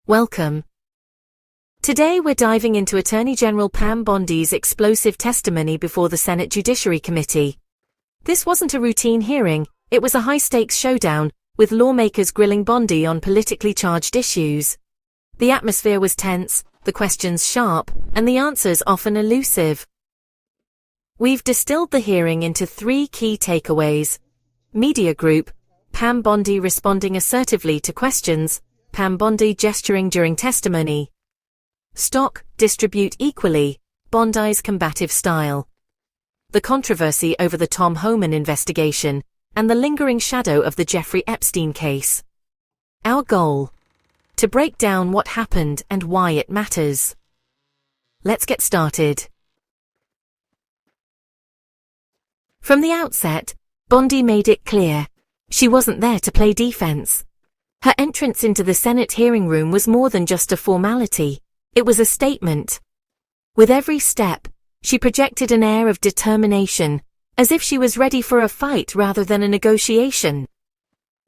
Welcome. Today we're diving into Attorney General Pam Bondi's explosive testimony before the Senate Judiciary Committee. This wasn't a routine hearing, it was a high-stakes showdown, with lawmakers grilling Bondi on politically charged issues. The atmosphere was tense, the questions sharp, and the answers often elusive. We've distilled the hearing into 3 key takeaways. Media group: Pam Bondi responding assertively to questions, Pam Bondi gesturing during testimony. Stock, distribute equally, Bondi's combative style. The controversy over the Tom Homan investigation, and the lingering shadow of the Jeffrey Epstein case. Our goal: to break down what happened and why it matters. Let's get started. From the outset, Bondi made it clear, she wasn't there to play defense. Her entrance into the Senate hearing room was more than just a formality, it was a statement. With every step, she projected an air of determination, as if she was ready for a fight rather than a negotiation.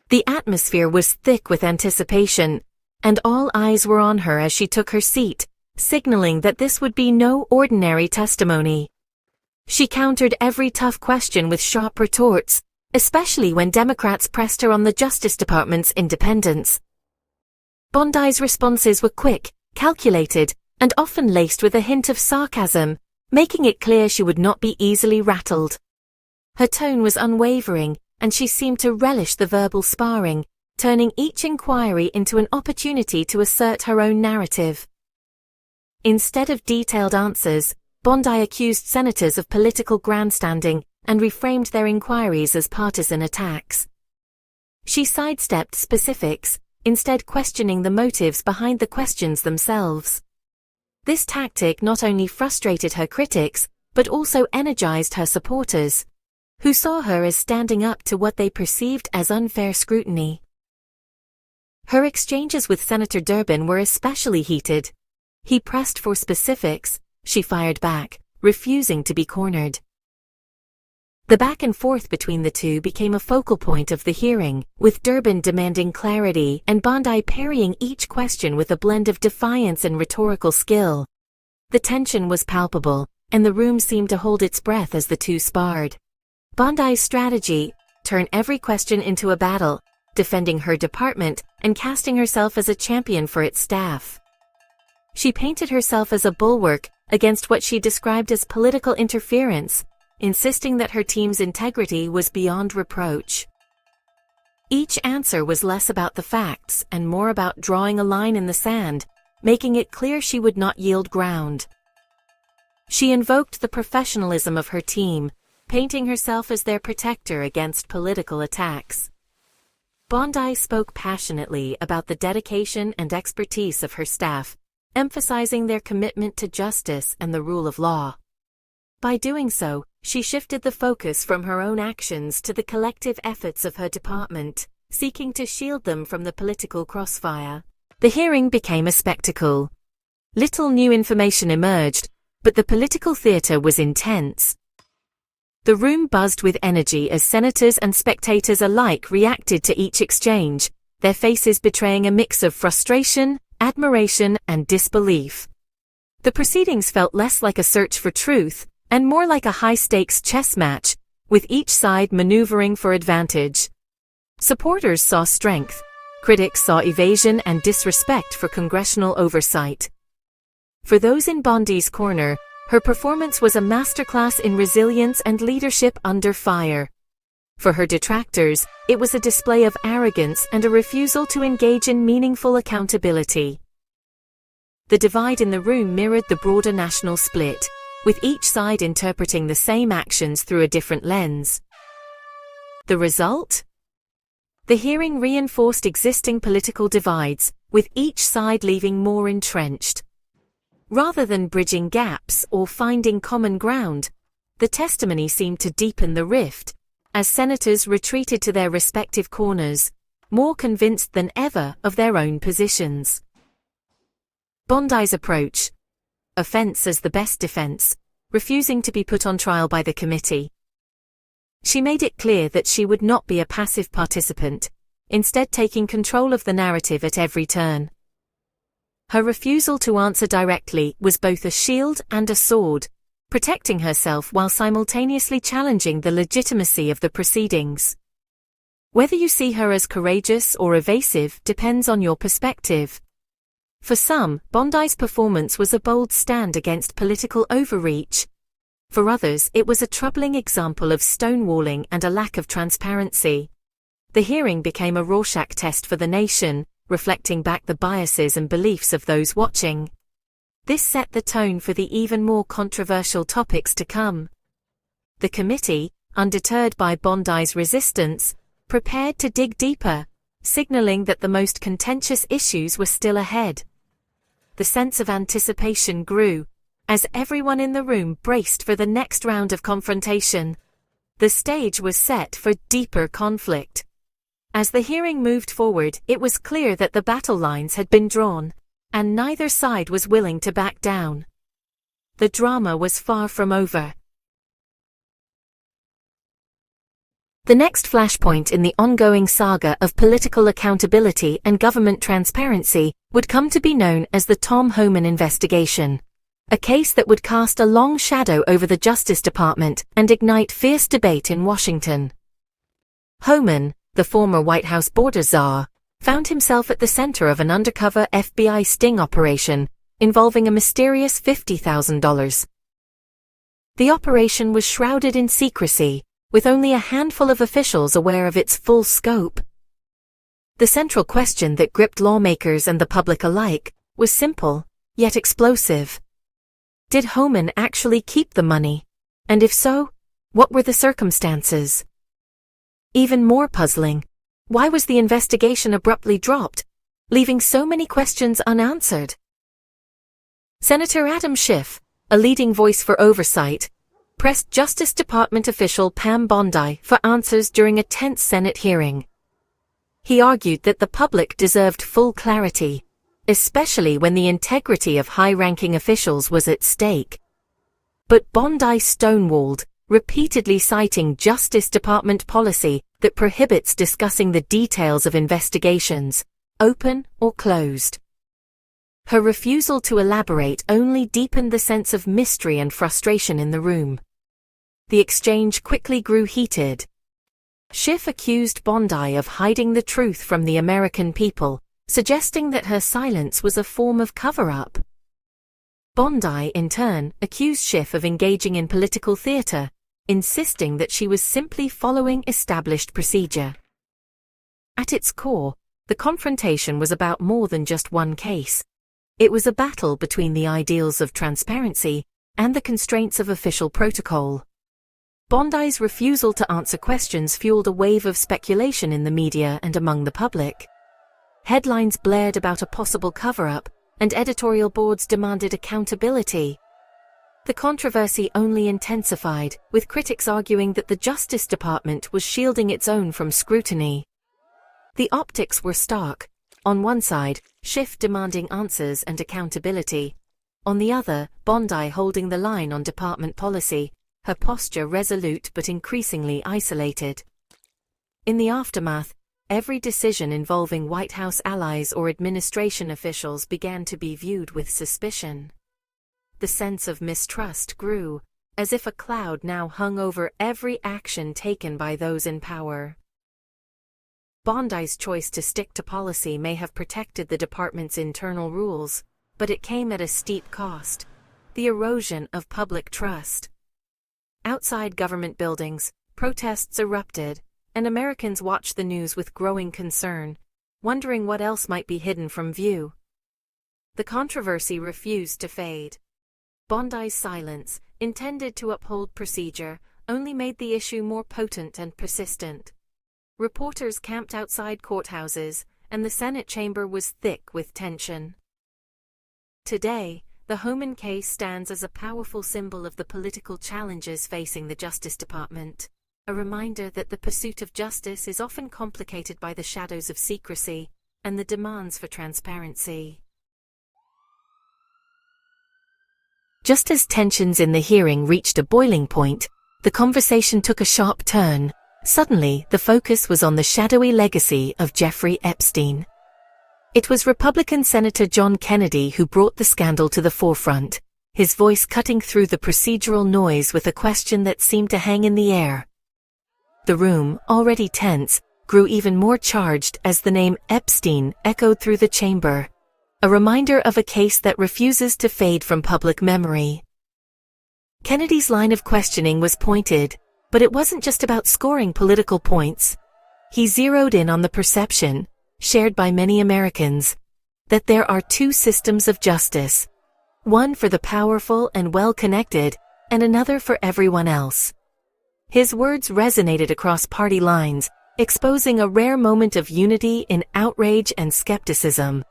The atmosphere was thick with anticipation, and all eyes were on her as she took her seat, signaling that this would be no ordinary testimony. She countered every tough question with sharp retorts, especially when Democrats pressed her on the Justice Department's independence. Bondi's responses were quick, calculated, and often laced with a hint of sarcasm, making it clear she would not be easily rattled. Her tone was unwavering, and she seemed to relish the verbal sparring, turning each inquiry into an opportunity to assert her own narrative. Instead of detailed answers, Bondi accused senators of political grandstanding and reframed their inquiries as partisan attacks. She sidestepped specifics, instead questioning the motives behind the questions themselves. This tactic not only frustrated her critics, but also energized her supporters, who saw her as standing up to what they perceived as unfair scrutiny. Her exchanges with Senator Durbin were especially heated. He pressed for specifics, she fired back, refusing to be cornered. The back and forth between the two became a focal point of the hearing, with Durbin demanding clarity and Bondi parrying each question with a blend of defiance and rhetorical skill. The tension was palpable, and the room seemed to hold its breath as the two sparred. Bondi's strategy: turn every question into a battle, defending her department and casting herself as a champion for its staff. She painted herself as a bulwark against what she described as political interference, insisting that her team's integrity was beyond reproach. Each answer was less about the facts and more about drawing a line in the sand, making it clear she would not yield ground. She invoked the professionalism of her team, painting herself as their protector against political attacks. Bondi spoke passionately about the dedication and expertise of her staff, emphasizing their commitment to justice and the rule of law. By doing so, she shifted the focus from her own actions to the collective efforts of her department, seeking to shield them from the political crossfire. The hearing became a spectacle. Little new information emerged, but the political theater was intense. The room buzzed with energy as senators and spectators alike reacted to each exchange, their faces betraying a mix of frustration, admiration, and disbelief. The proceedings felt less like a search for truth, and more like a high-stakes chess match, with each side maneuvering for advantage. Supporters saw strength, critics saw evasion and disrespect for congressional oversight. For those in Bondi's corner, her performance was a masterclass in resilience and leadership under fire. For her detractors, it was a display of arrogance and a refusal to engage in meaningful accountability. The divide in the room mirrored the broader national split, with each side interpreting the same actions through a different lens. The result? The hearing reinforced existing political divides, with each side leaving more entrenched. Rather than bridging gaps or finding common ground, the testimony seemed to deepen the rift, as senators retreated to their respective corners, more convinced than ever of their own positions. Bondi's approach: offense as the best defense, refusing to be put on trial by the committee. She made it clear that she would not be a passive participant, instead taking control of the narrative at every turn. Her refusal to answer directly was both a shield and a sword, protecting herself while simultaneously challenging the legitimacy of the proceedings. Whether you see her as courageous or evasive depends on your perspective. For some, Bondi's performance was a bold stand against political overreach. For others, it was a troubling example of stonewalling and a lack of transparency. The hearing became a Rorschach test for the nation, reflecting back the biases and beliefs of those watching. This set the tone for the even more controversial topics to come. The committee, undeterred by Bondi's resistance, prepared to dig deeper, signaling that the most contentious issues were still ahead. The sense of anticipation grew, as everyone in the room braced for the next round of confrontation. The stage was set for deeper conflict. As the hearing moved forward, it was clear that the battle lines had been drawn, and neither side was willing to back down. The drama was far from over. The next flashpoint in the ongoing saga of political accountability and government transparency would come to be known as the Tom Homan investigation, a case that would cast a long shadow over the Justice Department and ignite fierce debate in Washington. Homan, the former White House border czar, found himself at the center of an undercover FBI sting operation involving a mysterious $50,000. The operation was shrouded in secrecy, with only a handful of officials aware of its full scope. The central question that gripped lawmakers and the public alike was simple, yet explosive. Did Homan actually keep the money? And if so, what were the circumstances? Even more puzzling, why was the investigation abruptly dropped, leaving so many questions unanswered? Senator Adam Schiff, a leading voice for oversight, pressed Justice Department official Pam Bondi for answers during a tense Senate hearing. He argued that the public deserved full clarity, especially when the integrity of high-ranking officials was at stake. But Bondi stonewalled, repeatedly citing Justice Department policy that prohibits discussing the details of investigations, open or closed. Her refusal to elaborate only deepened the sense of mystery and frustration in the room. The exchange quickly grew heated. Schiff accused Bondi of hiding the truth from the American people, suggesting that her silence was a form of cover-up. Bondi, in turn, accused Schiff of engaging in political theater, insisting that she was simply following established procedure. At its core, the confrontation was about more than just one case. It was a battle between the ideals of transparency and the constraints of official protocol. Bondi's refusal to answer questions fueled a wave of speculation in the media and among the public. Headlines blared about a possible cover-up, and editorial boards demanded accountability. The controversy only intensified, with critics arguing that the Justice Department was shielding its own from scrutiny. The optics were stark. On one side, Schiff demanding answers and accountability. On the other, Bondi holding the line on department policy, her posture resolute but increasingly isolated. In the aftermath, every decision involving White House allies or administration officials began to be viewed with suspicion. The sense of mistrust grew, as if a cloud now hung over every action taken by those in power. Bondi's choice to stick to policy may have protected the department's internal rules, but it came at a steep cost: the erosion of public trust. Outside government buildings, protests erupted, and Americans watched the news with growing concern, wondering what else might be hidden from view. The controversy refused to fade. Bondi's silence, intended to uphold procedure, only made the issue more potent and persistent. Reporters camped outside courthouses, and the Senate chamber was thick with tension. Today, the Homan case stands as a powerful symbol of the political challenges facing the Justice Department, a reminder that the pursuit of justice is often complicated by the shadows of secrecy and the demands for transparency. Just as tensions in the hearing reached a boiling point, the conversation took a sharp turn. Suddenly, the focus was on the shadowy legacy of Jeffrey Epstein. It was Republican Senator John Kennedy who brought the scandal to the forefront, his voice cutting through the procedural noise with a question that seemed to hang in the air. The room, already tense, grew even more charged as the name Epstein echoed through the chamber, a reminder of a case that refuses to fade from public memory. Kennedy's line of questioning was pointed, but it wasn't just about scoring political points. He zeroed in on the perception, shared by many Americans, that there are two systems of justice, one for the powerful and well-connected, and another for everyone else. His words resonated across party lines, exposing a rare moment of unity in outrage and skepticism.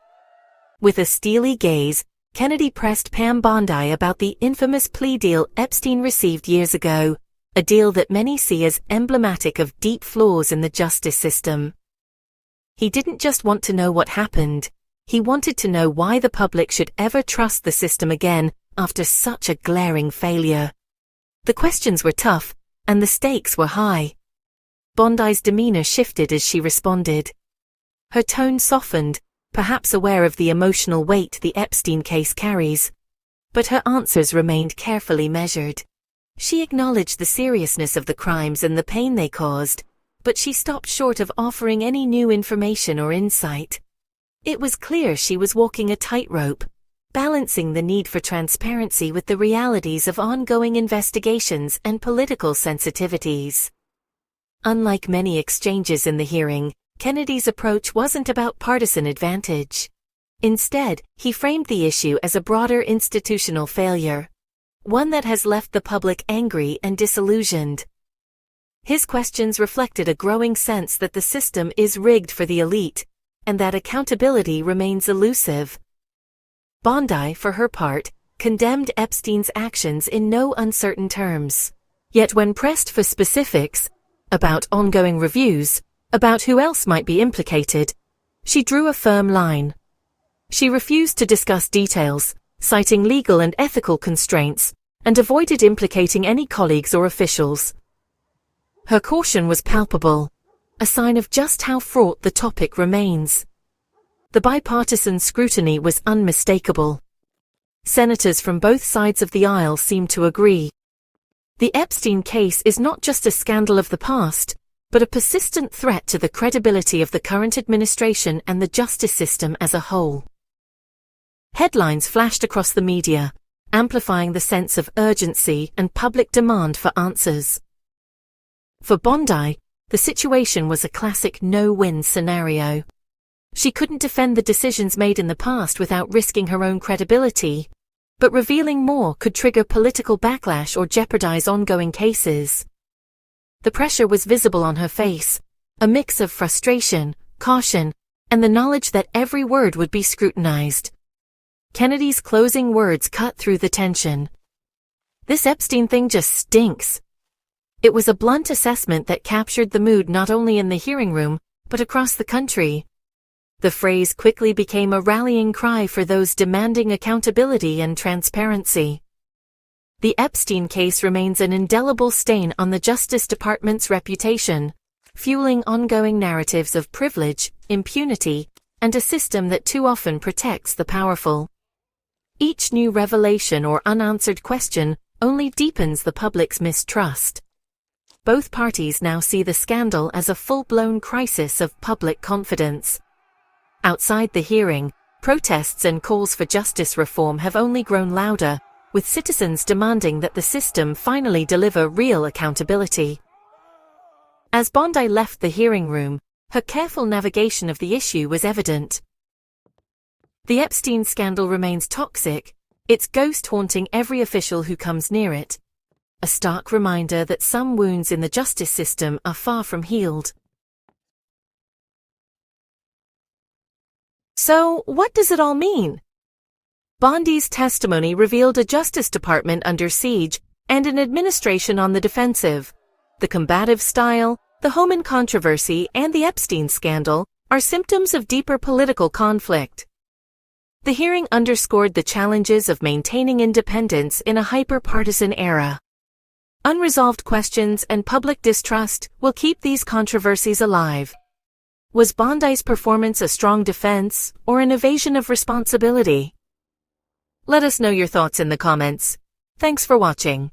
With a steely gaze, Kennedy pressed Pam Bondi about the infamous plea deal Epstein received years ago, a deal that many see as emblematic of deep flaws in the justice system. He didn't just want to know what happened, he wanted to know why the public should ever trust the system again after such a glaring failure. The questions were tough, and the stakes were high. Bondi's demeanor shifted as she responded. Her tone softened, perhaps aware of the emotional weight the Epstein case carries. But her answers remained carefully measured. She acknowledged the seriousness of the crimes and the pain they caused, but she stopped short of offering any new information or insight. It was clear she was walking a tightrope, balancing the need for transparency with the realities of ongoing investigations and political sensitivities. Unlike many exchanges in the hearing, Kennedy's approach wasn't about partisan advantage. Instead, he framed the issue as a broader institutional failure, one that has left the public angry and disillusioned. His questions reflected a growing sense that the system is rigged for the elite, and that accountability remains elusive. Bondi, for her part, condemned Epstein's actions in no uncertain terms. Yet when pressed for specifics, about ongoing reviews, about who else might be implicated, she drew a firm line. She refused to discuss details, citing legal and ethical constraints, and avoided implicating any colleagues or officials. Her caution was palpable, a sign of just how fraught the topic remains. The bipartisan scrutiny was unmistakable. Senators from both sides of the aisle seemed to agree. The Epstein case is not just a scandal of the past, but a persistent threat to the credibility of the current administration and the justice system as a whole. Headlines flashed across the media, amplifying the sense of urgency and public demand for answers. For Bondi, the situation was a classic no-win scenario. She couldn't defend the decisions made in the past without risking her own credibility, but revealing more could trigger political backlash or jeopardize ongoing cases. The pressure was visible on her face, a mix of frustration, caution, and the knowledge that every word would be scrutinized. Kennedy's closing words cut through the tension. "This Epstein thing just stinks." It was a blunt assessment that captured the mood not only in the hearing room, but across the country. The phrase quickly became a rallying cry for those demanding accountability and transparency. The Epstein case remains an indelible stain on the Justice Department's reputation, fueling ongoing narratives of privilege, impunity, and a system that too often protects the powerful. Each new revelation or unanswered question only deepens the public's mistrust. Both parties now see the scandal as a full-blown crisis of public confidence. Outside the hearing, protests and calls for justice reform have only grown louder, with citizens demanding that the system finally deliver real accountability. As Bondi left the hearing room, her careful navigation of the issue was evident. The Epstein scandal remains toxic, its ghost haunting every official who comes near it. A stark reminder that some wounds in the justice system are far from healed. So, what does it all mean? Bondi's testimony revealed a Justice Department under siege and an administration on the defensive. The combative style, the Homan controversy, and the Epstein scandal are symptoms of deeper political conflict. The hearing underscored the challenges of maintaining independence in a hyper-partisan era. Unresolved questions and public distrust will keep these controversies alive. Was Bondi's performance a strong defense or an evasion of responsibility? Let us know your thoughts in the comments. Thanks for watching.